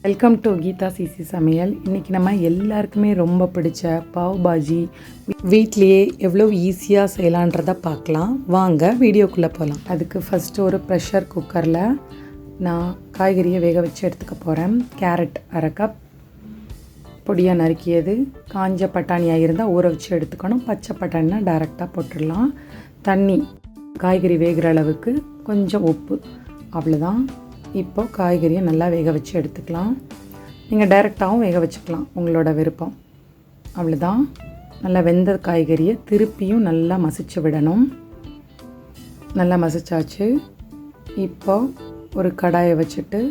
Welcome to Geetha CC சமையல். இன்றைக்கி நம்ம எல்லாருக்குமே ரொம்ப பிடிச்ச பாவ் பாஜி வீட்லேயே எவ்வளோ ஈஸியாக செய்யலான்றதை பார்க்கலாம். வாங்க வீடியோக்குள்ளே போகலாம். அதுக்கு ஃபஸ்ட்டு ஒரு ப்ரெஷர் குக்கரில் நான் காய்கறியை வேக வச்சு எடுத்துக்க போகிறேன். கேரட் அரை கப், பொடியாக நறுக்கியது. காஞ்ச பட்டாணியாக இருந்தால் ஊற வச்சு எடுத்துக்கணும். பச்சை பட்டாணினா டைரெக்டாக போட்டுடலாம். தண்ணி காய்கறி வேகிற அளவுக்கு, கொஞ்சம் உப்பு, அவ்வளோதான். இப்போது காய்கறியை நல்லா வேக வச்சு எடுத்துக்கலாம். நீங்கள் டைரெக்டாகவும் வேக வச்சுக்கலாம், உங்களோட விருப்பம். அவ்வளோதான். நல்லா வெந்த காய்கறியை திருப்பியும் நல்லா மசிச்சு விடணும். நல்லா மசிச்சாச்சு. இப்போது ஒரு கடாயை வச்சுட்டு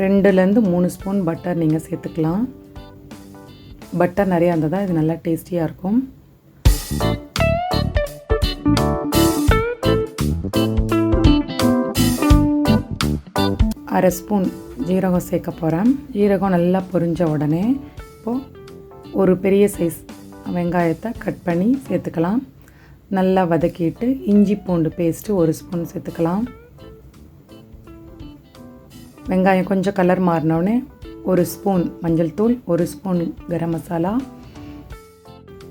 2-3 ஸ்பூன் பட்டர் நீங்கள் சேர்த்துக்கலாம். பட்டர் நிறையா இருந்தால் தான் இது நல்லா டேஸ்டியாக இருக்கும். அரை ஸ்பூன் ஜீரகம் சேர்க்க போகிறேன். ஜீரகம் நல்லா பொரிஞ்ச உடனே இப்போது ஒரு பெரிய சைஸ் வெங்காயத்தை கட் பண்ணி சேர்த்துக்கலாம். நல்லா வதக்கிட்டு இஞ்சி பூண்டு பேஸ்ட்டு 1 ஸ்பூன் சேர்த்துக்கலாம். வெங்காயம் கொஞ்சம் கலர் மாறினோடனே 1 ஸ்பூன் மஞ்சள் தூள், 1 ஸ்பூன் கரம் மசாலா,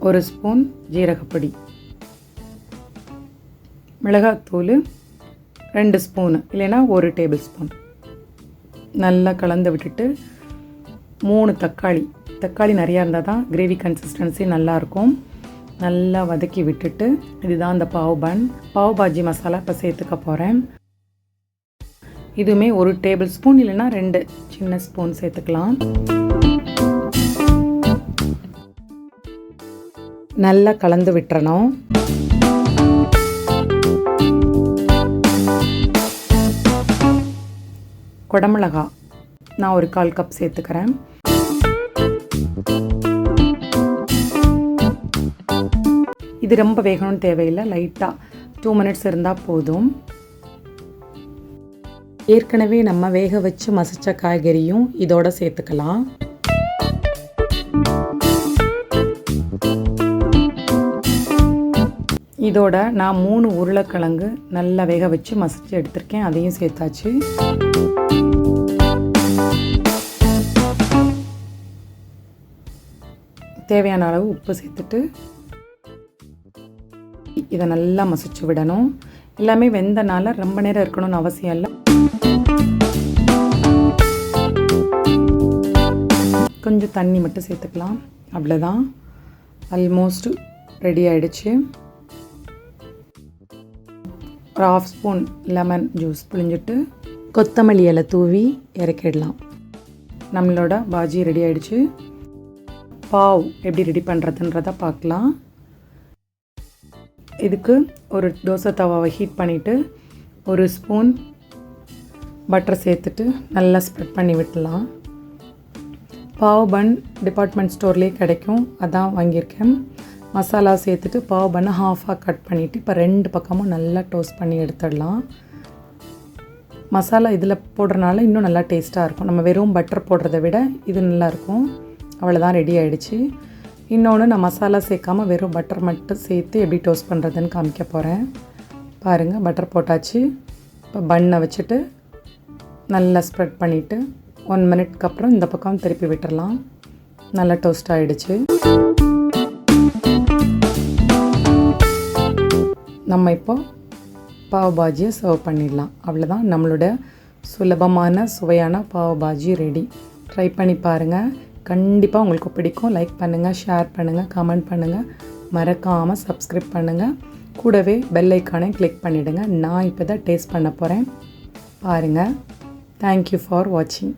1 ஸ்பூன் ஜீரகப்பொடி, மிளகாத்தூள் 2 ஸ்பூனு இல்லைன்னா 1 டேபிள் ஸ்பூன். நல்லா கலந்து விட்டுட்டு 3 தக்காளி நிறையா இருந்தால் தான் கிரேவி கன்சிஸ்டன்சி நல்லாயிருக்கும். நல்லா வதக்கி விட்டுட்டு இதுதான் அந்த பாவ் பாஜி மசாலா இப்போ சேர்த்துக்க போகிறேன். இதுவுமே 1 டேபிள் ஸ்பூன் இல்லைன்னா 2 சின்ன ஸ்பூன் சேர்த்துக்கலாம். நல்லா கலந்து விட்டுறணும். குடமிளகா நான் ஒரு 1/4 கப் சேர்த்துக்கிறேன். இது ரொம்ப வேகணும்னு தேவையில்லை, லைட்டாக 2 மினிட்ஸ் இருந்தால் போதும். ஏற்கனவே நம்ம வேக வச்சு மசித்த காய்கறியும் இதோட சேர்த்துக்கலாம். இதோட நான் 3 உருளைக்கிழங்கு நல்லா வேக வச்சு மசித்து எடுத்திருக்கேன், அதையும் சேர்த்தாச்சு. தேவையான அளவு உப்பு சேர்த்துட்டு இதை நல்லா மசிச்சு விடணும். எல்லாமே வெந்தனால ரொம்ப நேரம் இருக்கணும்னு அவசியம் இல்லை. கொஞ்சம் தண்ணி மட்டும் சேர்த்துக்கலாம். அவ்வளோதான், ஆல்மோஸ்ட் ரெடி ஆகிடுச்சு. ஒரு 1/2 ஸ்பூன் லெமன் ஜூஸ் புழிஞ்சிட்டு கொத்தமல்லி இலை தூவி இறக்கிடலாம். நம்மளோட பாஜி ரெடி ஆகிடுச்சு. பாவ் எப்படி ரெடி பண்ணுறதுன்றதை பார்க்கலாம். இதுக்கு ஒரு தோசை தவாவை ஹீட் பண்ணிவிட்டு 1 ஸ்பூன் பட்டர் சேர்த்துட்டு நல்லா ஸ்ப்ரெட் பண்ணி விட்டுலாம். பாவ் பன் டிபார்ட்மெண்ட் ஸ்டோர்லேயே கிடைக்கும், அதான் வாங்கியிருக்கேன். மசாலா சேர்த்துட்டு பாவ் பண்ணை ஹாஃபாக கட் பண்ணிவிட்டு இப்போ 2 பக்கமும் நல்லா டோஸ்ட் பண்ணி எடுத்துடலாம். மசாலா இதில் போடுறதுனால இன்னும் நல்லா டேஸ்ட்டாக இருக்கும். நம்ம வெறும் பட்டர் போடுறத விட இது நல்லாயிருக்கும். அவ்வளோதான், ரெடி ஆகிடுச்சு. இன்னொன்று நான் மசாலா சேர்க்காமல் வெறும் பட்டர் மட்டும் சேர்த்து எப்படி டோஸ்ட் பண்ணுறதுன்னு காமிக்க போகிறேன். பாருங்கள், பட்டர் போட்டாச்சு. இப்போ பன்னை வச்சுட்டு நல்லா ஸ்ப்ரெட் பண்ணிவிட்டு 1 மினிட்க்கு அப்புறம் இந்த பக்கம் திருப்பி விட்டுடலாம். நல்லா டோஸ்ட் ஆகிடுச்சு. நம்ம இப்போ பாவ் பாஜியை சர்வ் பண்ணிடலாம். அவ்வளோதான், நம்மளோட சுலபமான சுவையான பாவ் பாஜி ரெடி. ட்ரை பண்ணி பாருங்கள், கண்டிப்பாக உங்களுக்கு பிடிக்கும். லைக் பண்ணுங்கள், ஷேர் பண்ணுங்கள், கமெண்ட் பண்ணுங்கள், மறக்காமல் சப்ஸ்கிரைப் பண்ணுங்கள். கூடவே பெல் ஐக்கானை கிளிக் பண்ணிவிடுங்க. நான் இப்போ தான் டேஸ்ட் பண்ண போகிறேன். பாருங்கள். தேங்க்யூ ஃபார் வாட்சிங்.